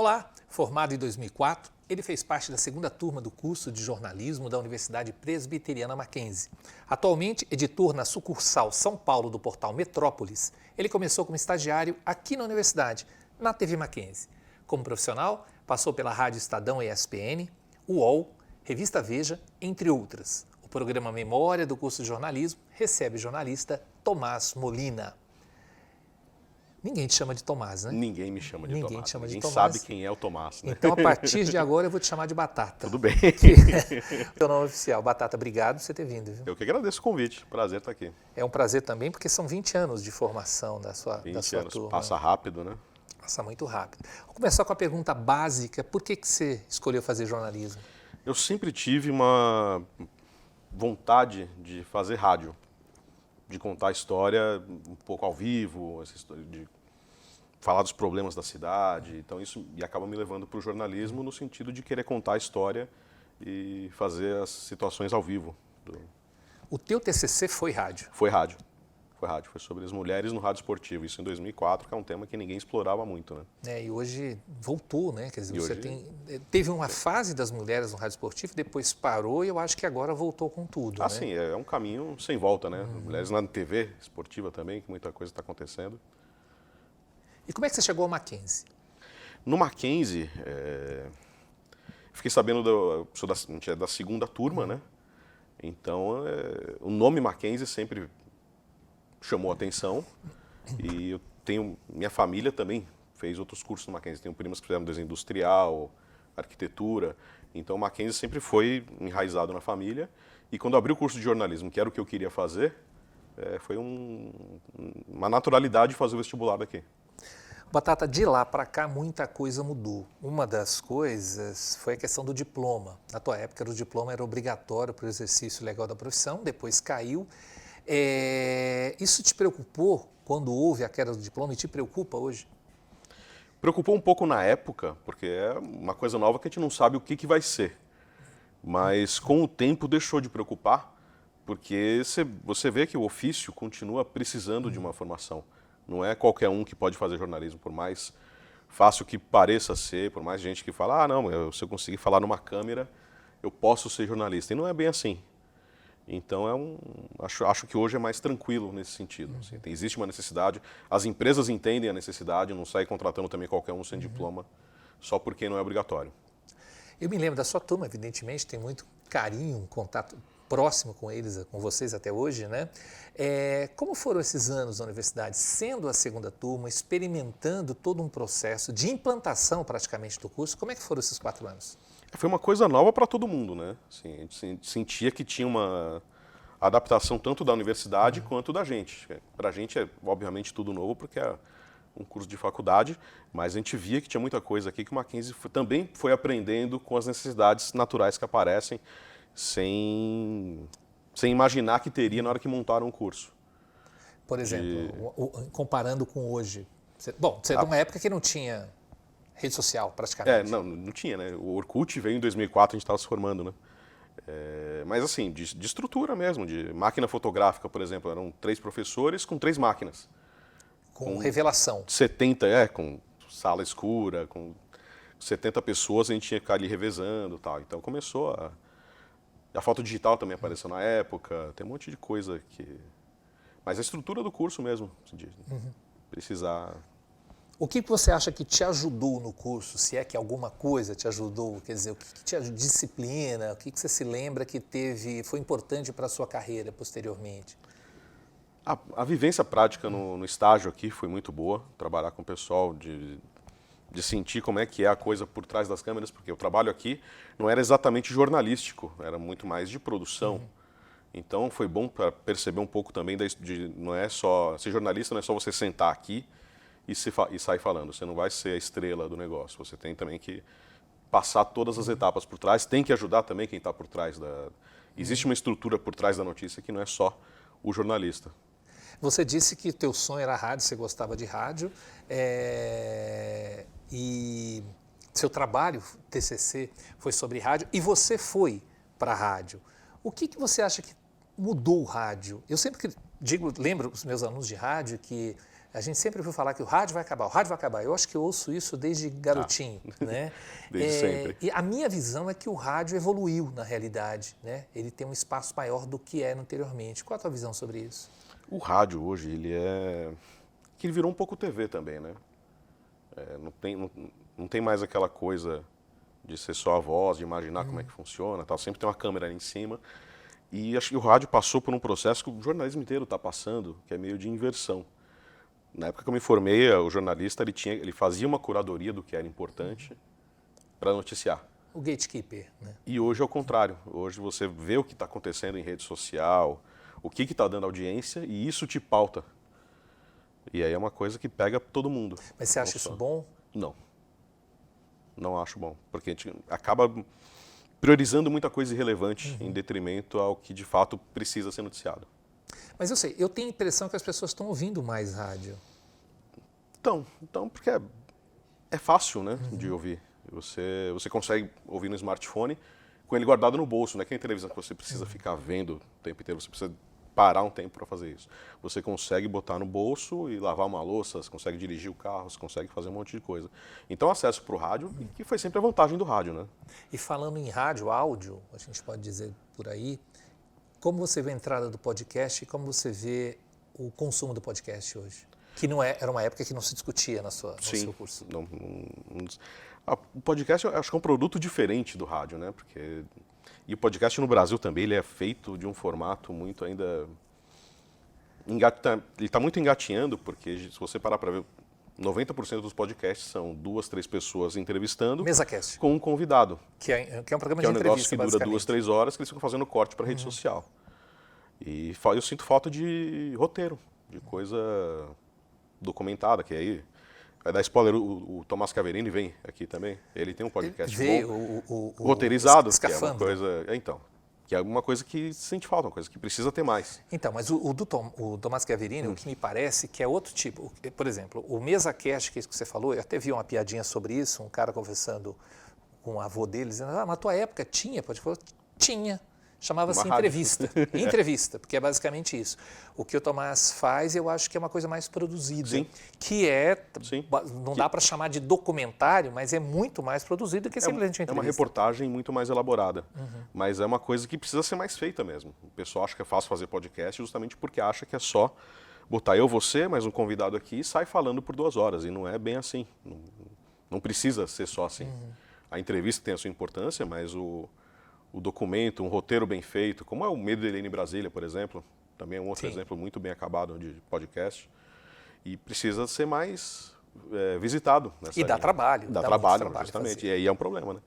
Olá, formado em 2004, ele fez parte da segunda turma do curso de jornalismo da Universidade Presbiteriana Mackenzie. Atualmente, editor na sucursal São Paulo do portal Metrópolis, ele começou como estagiário aqui na universidade, na TV Mackenzie. Como profissional, passou pela Rádio Estadão ESPN, UOL, Revista Veja, entre outras. O programa Memória do curso de jornalismo recebe o jornalista Tomás Molina. Ninguém te chama de Tomás, né? Ninguém me chama de Tomás. Ninguém sabe quem é o Tomás, né? Então, a partir de agora, eu vou te chamar de Batata. Tudo bem. Teu nome oficial. Batata, obrigado por você ter vindo. Viu? Eu que agradeço o convite. Prazer estar aqui. É um prazer também, porque são 20 anos de formação da sua anos. turma. Passa rápido, né? Passa muito rápido. Vou começar com a pergunta básica. Por que você escolheu fazer jornalismo? Eu sempre tive uma vontade de fazer rádio, de contar a história um pouco ao vivo, essa história de falar dos problemas da cidade. Então isso acaba me levando para o jornalismo no sentido de querer contar a história e fazer as situações ao vivo. O teu TCC foi rádio? Foi rádio. Foi sobre as mulheres no rádio esportivo. Isso em 2004, que é um tema que ninguém explorava muito, né? E hoje voltou, né? Quer dizer, teve uma fase das mulheres no rádio esportivo, depois parou e eu acho que agora voltou com tudo. Sim, é um caminho sem volta, né? Mulheres na TV esportiva também, que muita coisa está acontecendo. E como é que você chegou ao Mackenzie? No Mackenzie, fiquei sabendo, a gente é da segunda turma, né? Então, o nome Mackenzie sempre chamou a atenção. E eu tenho, minha família também fez outros cursos no Mackenzie. Tenho primas que fizeram desenho industrial, arquitetura. Então, o Mackenzie sempre foi enraizado na família. E quando abri o curso de jornalismo, que era o que eu queria fazer, foi uma naturalidade fazer o vestibular daqui. Batata, de lá para cá muita coisa mudou. Uma das coisas foi a questão do diploma. Na tua época o diploma era obrigatório para o exercício legal da profissão, depois caiu. Isso te preocupou quando houve a queda do diploma e te preocupa hoje? Preocupou um pouco na época, porque é uma coisa nova que a gente não sabe o que vai ser. Mas com o tempo deixou de preocupar, porque você vê que o ofício continua precisando de uma formação. Não é qualquer um que pode fazer jornalismo, por mais fácil que pareça ser, por mais gente que fala, não, se eu conseguir falar numa câmera, eu posso ser jornalista. E não é bem assim. Então, acho que hoje é mais tranquilo nesse sentido. Assim, existe uma necessidade, as empresas entendem a necessidade, não saem contratando também qualquer um sem diploma, só porque não é obrigatório. Eu me lembro da sua turma, evidentemente, tem muito carinho, um contato próximo com eles, com vocês até hoje, né? Como foram esses anos na universidade, sendo a segunda turma, experimentando todo um processo de implantação praticamente do curso? Como é que foram esses 4 anos? Foi uma coisa nova para todo mundo, né? Assim, a gente sentia que tinha uma adaptação tanto da universidade quanto da gente. Para a gente é, obviamente, tudo novo, porque é um curso de faculdade, mas a gente via que tinha muita coisa aqui que o Mackenzie também foi aprendendo com as necessidades naturais que aparecem, sem imaginar que teria na hora que montaram o curso. Por exemplo, comparando com hoje. Você é de uma época que não tinha rede social, praticamente. Não tinha, né? O Orkut veio em 2004, a gente estava se formando, né? Mas assim, de estrutura mesmo, de máquina fotográfica, por exemplo, eram 3 professores com 3 máquinas. Com revelação. 70, com sala escura, com 70 pessoas, a gente tinha que ficar ali revezando e tal. Então começou a foto digital também apareceu na época, tem um monte de coisa que... Mas a estrutura do curso mesmo, de precisar... O que você acha que te ajudou no curso? Se é que alguma coisa te ajudou, quer dizer, o que te ajudou? Disciplina, o que você se lembra que foi importante para a sua carreira posteriormente? A vivência prática no estágio aqui foi muito boa, trabalhar com o pessoal, de sentir como é que é a coisa por trás das câmeras, porque o trabalho aqui não era exatamente jornalístico, era muito mais de produção. Então foi bom para perceber um pouco também, não é só, ser jornalista não é só você sentar aqui e sair falando, você não vai ser a estrela do negócio, você tem também que passar todas as etapas por trás, tem que ajudar também quem está por trás Existe uma estrutura por trás da notícia que não é só o jornalista. Você disse que teu sonho era rádio, você gostava de rádio, e seu trabalho, TCC, foi sobre rádio, e você foi para a rádio. O que você acha que mudou o rádio? Eu sempre lembro os meus alunos de rádio que A gente sempre ouviu falar que o rádio vai acabar, o rádio vai acabar. Eu acho que eu ouço isso desde garotinho, né? Desde sempre. E a minha visão é que o rádio evoluiu na realidade, né? Ele tem um espaço maior do que era anteriormente. Qual a tua visão sobre isso? O rádio hoje, ele virou um pouco TV também, né? Não tem mais aquela coisa de ser só a voz, de imaginar como é que funciona, tal. Sempre tem uma câmera ali em cima. E acho que o rádio passou por um processo que o jornalismo inteiro está passando, que é meio de inversão. Na época que eu me formei, o jornalista ele fazia uma curadoria do que era importante para noticiar. O gatekeeper, né? E hoje é o contrário. Hoje você vê o que está acontecendo em rede social, o que está dando audiência, e isso te pauta. E aí é uma coisa que pega todo mundo. Mas você acha isso bom? Não. Não acho bom. Porque a gente acaba priorizando muita coisa irrelevante em detrimento ao que de fato precisa ser noticiado. Mas eu sei, eu tenho a impressão que as pessoas estão ouvindo mais rádio. Então porque é fácil, né, de ouvir. Você consegue ouvir no smartphone com ele guardado no bolso, não é que nem televisão que você precisa ficar vendo o tempo inteiro, você precisa parar um tempo para fazer isso. Você consegue botar no bolso e lavar uma louça, você consegue dirigir o carro, você consegue fazer um monte de coisa. Então, acesso para o rádio, que foi sempre a vantagem do rádio, né? E falando em rádio, áudio, a gente pode dizer por aí, como você vê a entrada do podcast e como você vê o consumo do podcast hoje? Que não era uma época que não se discutia no seu curso. O podcast, eu acho que é um produto diferente do rádio, né? E o podcast no Brasil também, ele é feito de um formato muito ainda... Ele está muito engatinhando, porque se você parar para ver, 90% dos podcasts são 2, 3 pessoas entrevistando MesaCast. Com um convidado. Que é um programa que de é um entrevista, negócio que dura 2, 3 horas, que eles ficam fazendo corte para rede social. E eu sinto falta de roteiro, de coisa documentada, que aí... Vai dar spoiler, o Tomás Caverini vem aqui também. Ele tem um podcast bom, roteirizado, que é uma coisa... que é uma coisa que sente falta, uma coisa que precisa ter mais. Então, mas o Tomás Caverini, o que me parece que é outro tipo. Por exemplo, o MesaCast, que é isso que você falou, eu até vi uma piadinha sobre isso, um cara conversando com o avô dele, dizendo, na tua época tinha podcast? Tinha. Chamava-se entrevista. Entrevista, porque é basicamente isso. O que o Tomás faz, eu acho que é uma coisa mais produzida. Sim. Que não dá para chamar de documentário, mas é muito mais produzido que simplesmente entrevista. É uma reportagem muito mais elaborada, mas é uma coisa que precisa ser mais feita mesmo. O pessoal acha que é fácil fazer podcast justamente porque acha que é só botar você, mais um convidado aqui e sai falando por 2 horas. E não é bem assim. Não precisa ser só assim. A entrevista tem a sua importância, mas o documento, um roteiro bem feito, como é o Medo de Helena em Brasília, por exemplo, também é um outro exemplo muito bem acabado de podcast, e precisa ser mais visitado. E dá trabalho. Dá trabalho, justamente, e aí é um problema, né?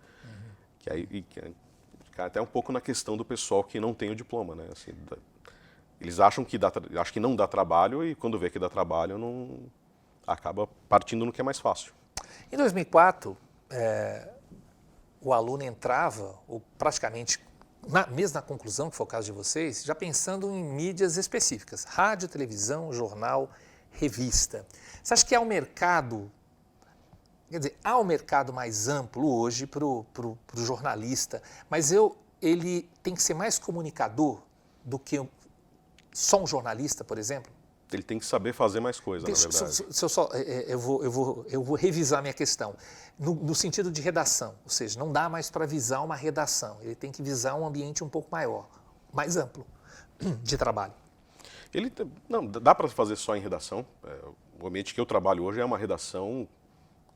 Que aí cai até um pouco na questão do pessoal que não tem o diploma, né? Assim, eles acham que não dá trabalho, e quando vê que dá trabalho, não acaba partindo no que é mais fácil. Em 2004, o aluno entrava, ou praticamente, mesmo na conclusão, que foi o caso de vocês, já pensando em mídias específicas, rádio, televisão, jornal, revista. Você acha que há um mercado, há um mercado mais amplo hoje para o jornalista, mas ele tem que ser mais comunicador do que só um jornalista, por exemplo? Ele tem que saber fazer mais coisa, na verdade. Eu vou revisar minha questão. No sentido de redação, ou seja, não dá mais para visar uma redação, ele tem que visar um ambiente um pouco maior, mais amplo de trabalho. Não, dá para fazer só em redação. O ambiente que eu trabalho hoje é uma redação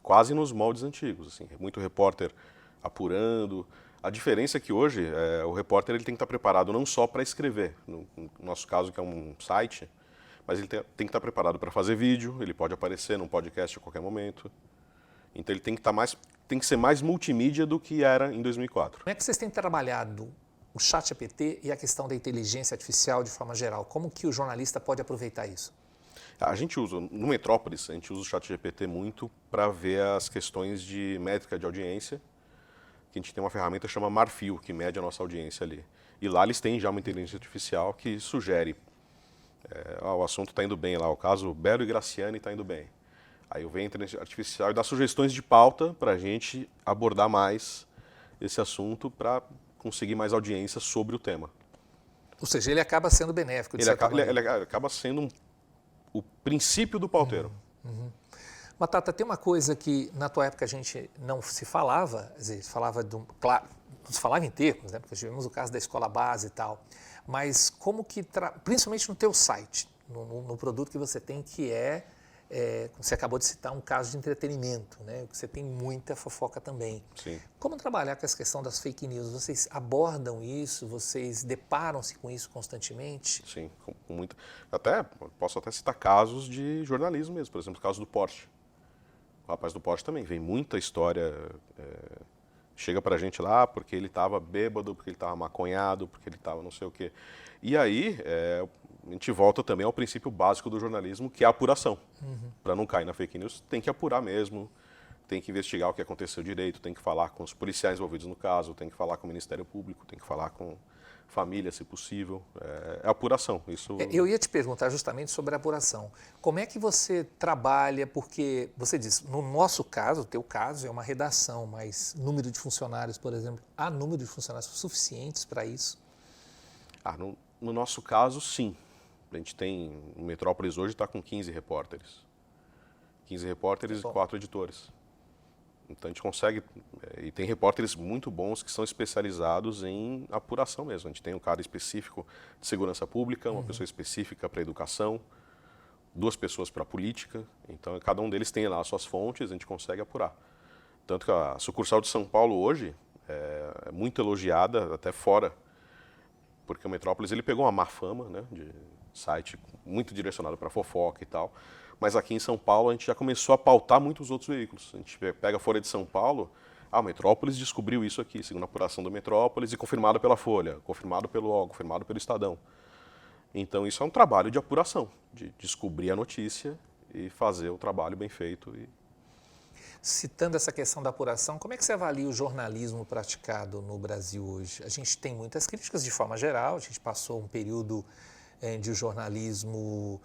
quase nos moldes antigos, assim, muito repórter apurando. A diferença é que hoje o repórter ele tem que estar preparado não só para escrever, no nosso caso que é um site, mas ele tem que estar preparado para fazer vídeo, ele pode aparecer num podcast a qualquer momento. Então ele tem que ser mais multimídia do que era em 2004. Como é que vocês têm trabalhado o ChatGPT e a questão da inteligência artificial de forma geral? Como que o jornalista pode aproveitar isso? A gente usa, no Metrópolis, a gente usa o ChatGPT muito para ver as questões de métrica de audiência, que a gente tem uma ferramenta que chama Marfil, que mede a nossa audiência ali. E lá eles têm já uma inteligência artificial que sugere o assunto está indo bem lá, o caso Belo e Graciane está indo bem. Aí vem a inteligência artificial e dá sugestões de pauta para a gente abordar mais esse assunto para conseguir mais audiência sobre o tema. Ou seja, ele acaba sendo benéfico. Ele acaba sendo o princípio do pauteiro. Batata, tem uma coisa que na tua época a gente não se falava, quer dizer, claro, não se falava em termos, né? Porque tivemos o caso da escola base e tal, mas como que, principalmente no teu site, no produto que você tem, que você acabou de citar um caso de entretenimento, né? Você tem muita fofoca também. Sim. Como trabalhar com essa questão das fake news? Vocês abordam isso? Vocês deparam-se com isso constantemente? Sim, com muito. Posso até citar casos de jornalismo mesmo, por exemplo, o caso do Porsche. O rapaz do Porsche também, vem muita história, chega pra gente lá porque ele estava bêbado, porque ele estava maconhado, porque ele estava não sei o quê. E aí, a gente volta também ao princípio básico do jornalismo, que é a apuração. Para não cair na fake news, tem que apurar mesmo, tem que investigar o que aconteceu direito, tem que falar com os policiais envolvidos no caso, tem que falar com o Ministério Público, tem que falar com família, se possível. É apuração. Isso... Eu ia te perguntar justamente sobre a apuração. Como é que você trabalha, porque você disse, no nosso caso, o teu caso é uma redação, mas número de funcionários, por exemplo, há número de funcionários suficientes para isso? No nosso caso, sim. A gente tem, o Metrópolis hoje está com 15 repórteres. 15 repórteres e 4 editores. Então a gente consegue, e tem repórteres muito bons que são especializados em apuração mesmo. A gente tem um cara específico de segurança pública, uma pessoa específica para educação, 2 pessoas para política. Então cada um deles tem lá as suas fontes, a gente consegue apurar. Tanto que a sucursal de São Paulo hoje é muito elogiada até fora, porque o Metrópolis ele pegou uma má fama, né, de site muito direcionado para fofoca e tal. Mas aqui em São Paulo a gente já começou a pautar muitos outros veículos. A gente pega a Folha de São Paulo, o Metrópolis descobriu isso aqui, segundo a apuração do Metrópolis, e confirmado pela Folha, confirmado pelo UOL, confirmado pelo Estadão. Então isso é um trabalho de apuração, de descobrir a notícia e fazer o trabalho bem feito. Citando essa questão da apuração, como é que você avalia o jornalismo praticado no Brasil hoje? A gente tem muitas críticas de forma geral, a gente passou um período onde o jornalismo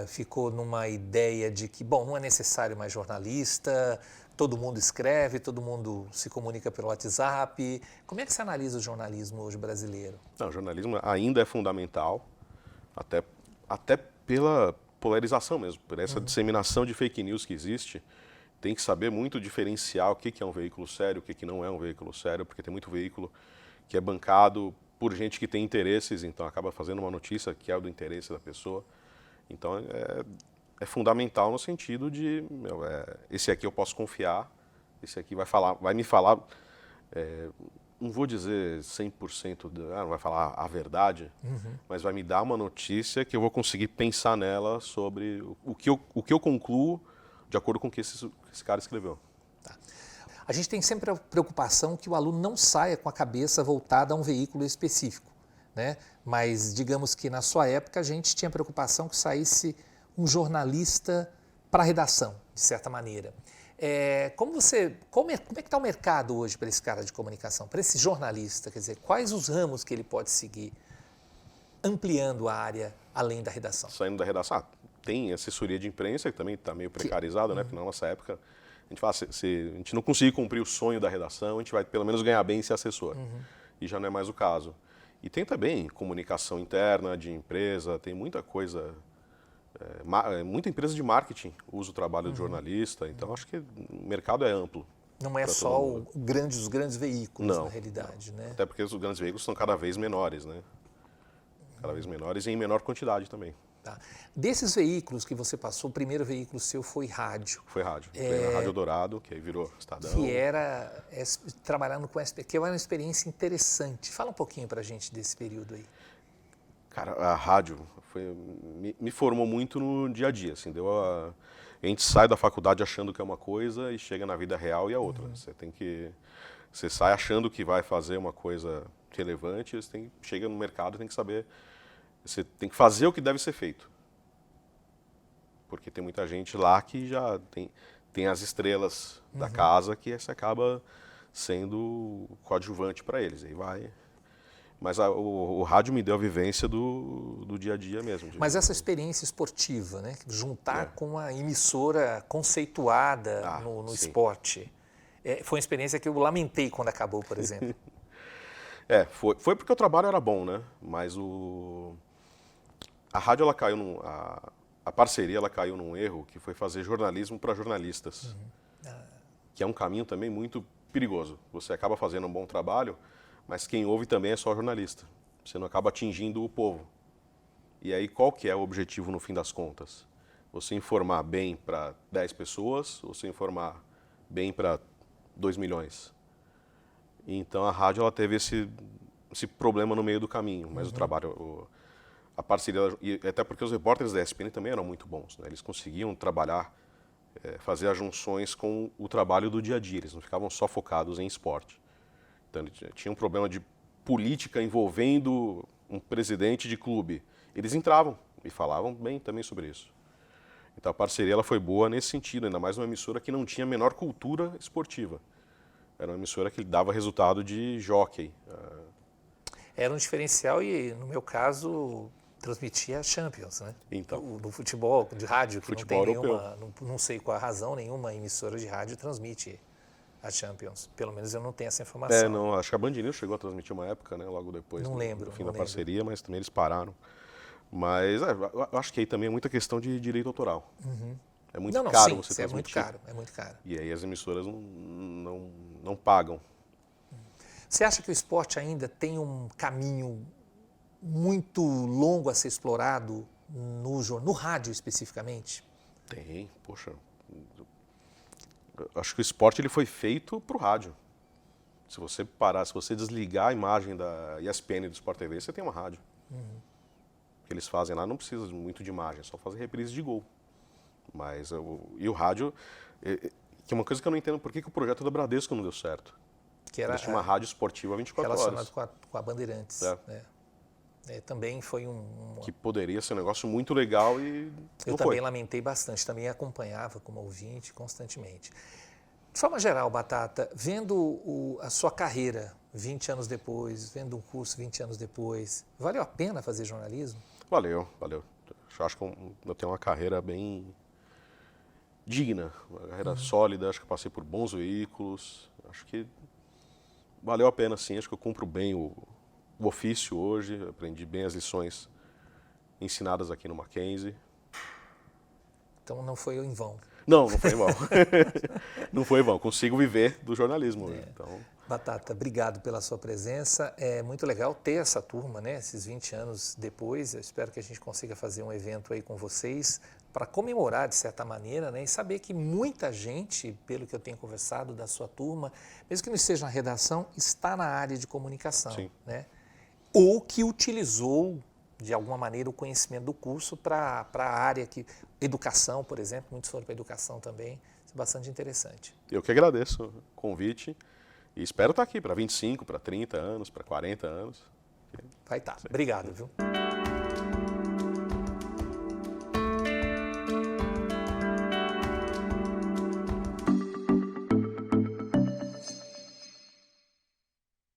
ficou numa ideia de que, bom, não é necessário mais jornalista, todo mundo escreve, todo mundo se comunica pelo WhatsApp. Como é que você analisa o jornalismo hoje brasileiro? Não, o jornalismo ainda é fundamental, até pela polarização mesmo, por essa disseminação de fake news que existe. Tem que saber muito diferenciar o que é um veículo sério, o que não é um veículo sério, porque tem muito veículo que é bancado por gente que tem interesses, então acaba fazendo uma notícia que é do interesse da pessoa. Então é fundamental no sentido de, esse aqui eu posso confiar, esse aqui vai me falar, não vou dizer 100%, não vai falar a verdade, mas vai me dar uma notícia que eu vou conseguir pensar nela sobre o que eu concluo de acordo com o que esse cara escreveu. Tá. A gente tem sempre a preocupação que o aluno não saia com a cabeça voltada a um veículo específico, né? Mas digamos que na sua época a gente tinha preocupação que saísse um jornalista para a redação, de certa maneira. Como é que está o mercado hoje para esse cara de comunicação, para esse jornalista? Quer dizer, quais os ramos que ele pode seguir, ampliando a área além da redação? Saindo da redação, tem assessoria de imprensa, que também está meio precarizado, né? Porque na nossa época, a gente fala, se a gente não conseguir cumprir o sonho da redação, a gente vai pelo menos ganhar bem esse assessor. E já não é mais o caso. E tem também comunicação interna de empresa, tem muita coisa, muita empresa de marketing usa o trabalho de jornalista, então acho que o mercado é amplo. Não é só os grandes veículos, não, na realidade, né? Até porque os grandes veículos são cada vez menores, né? Cada vez menores e em menor quantidade também. Tá. Desses veículos que você passou, o primeiro veículo seu foi rádio. Foi rádio. Foi na Rádio Dourado, que aí virou Estadão. Que era trabalhando com SPT, que era uma experiência interessante. Fala um pouquinho pra gente desse período aí. Cara, a rádio me formou muito no dia a dia. Assim, a gente sai da faculdade achando que é uma coisa e chega na vida real e é outra. Você sai achando que vai fazer uma coisa relevante, chega no mercado e tem que saber. Você tem que fazer o que deve ser feito. Porque tem muita gente lá que já tem as estrelas da casa que você acaba sendo coadjuvante para eles. Aí vai. Mas o rádio me deu a vivência do dia a dia mesmo. Mas essa experiência esportiva, né? Juntar com uma emissora conceituada no esporte, foi uma experiência que eu lamentei quando acabou, por exemplo. Foi porque o trabalho era bom, né? Mas a rádio ela caiu a parceria ela caiu num erro que foi fazer jornalismo para jornalistas, que é um caminho também muito perigoso. Você acaba fazendo um bom trabalho, mas quem ouve também é só jornalista. Você não acaba atingindo o povo. E aí qual que é o objetivo no fim das contas? Você informar bem para 10 pessoas ou você informar bem para 2 milhões? Então a rádio ela teve esse problema no meio do caminho, mas o trabalho, a parceria, e até porque os repórteres da ESPN também eram muito bons, né? Eles conseguiam trabalhar, fazer as junções com o trabalho do dia a dia, eles não ficavam só focados em esporte. Então tinha um problema de política envolvendo um presidente de clube, eles entravam e falavam bem também sobre isso. Então a parceria ela foi boa nesse sentido, ainda mais uma emissora que não tinha a menor cultura esportiva. Era uma emissora que dava resultado de jockey. Era um diferencial e, no meu caso, transmitia a Champions, né? Então. No futebol de rádio, que Futebol não tem europeu. nenhuma, não sei qual a razão, nenhuma emissora de rádio transmite a Champions. Pelo menos eu não tenho essa informação. Não, acho que a Band News chegou a transmitir uma época, né? Logo depois Não lembro, do fim não da lembro. parceria, mas também eles pararam. Mas eu acho que aí também é muita questão de direito autoral. É muito caro você sim, transmitir. é muito caro. E aí as emissoras não pagam. Você acha que o esporte ainda tem um caminho muito longo a ser explorado no rádio especificamente? Tem, poxa. Acho que o esporte ele foi feito para o rádio. Se você parar, se você desligar a imagem da ESPN do Sport TV, você tem uma rádio. O que eles fazem lá não precisa muito de imagem, é só fazer reprise de gol. Mas e o rádio, que é uma coisa que eu não entendo, por que o projeto da Bradesco não deu certo? Que era Eles tinham uma rádio esportiva 24 horas. relacionado com a Bandeirantes. Né? Também foi que poderia ser um negócio muito legal e eu não também foi. lamentei bastante, também acompanhava como ouvinte constantemente. De forma geral, Batata, vendo a sua carreira 20 anos depois, vendo um curso 20 anos depois, valeu a pena fazer jornalismo? Valeu. Eu acho que eu tenho uma carreira bem digna, uma carreira sólida, acho que eu passei por bons veículos, acho que valeu a pena sim, acho que eu cumpro bem o ofício hoje, aprendi bem as lições ensinadas aqui no Mackenzie. Então não foi em vão. Não foi em vão. Não foi em vão, consigo viver do jornalismo hoje. Então... Batata, obrigado pela sua presença. É muito legal ter essa turma, né? Esses 20 anos depois. Eu espero que a gente consiga fazer um evento aí com vocês para comemorar de certa maneira, né? E saber que muita gente, pelo que eu tenho conversado da sua turma, mesmo que não esteja na redação, está na área de comunicação, Sim. né? Ou que utilizou de alguma maneira o conhecimento do curso para a área que educação, por exemplo, muitos foram para educação também. Isso é bastante interessante. Eu que agradeço o convite. E espero estar aqui para 25, para 30 anos, para 40 anos. Vai estar. Obrigado, viu?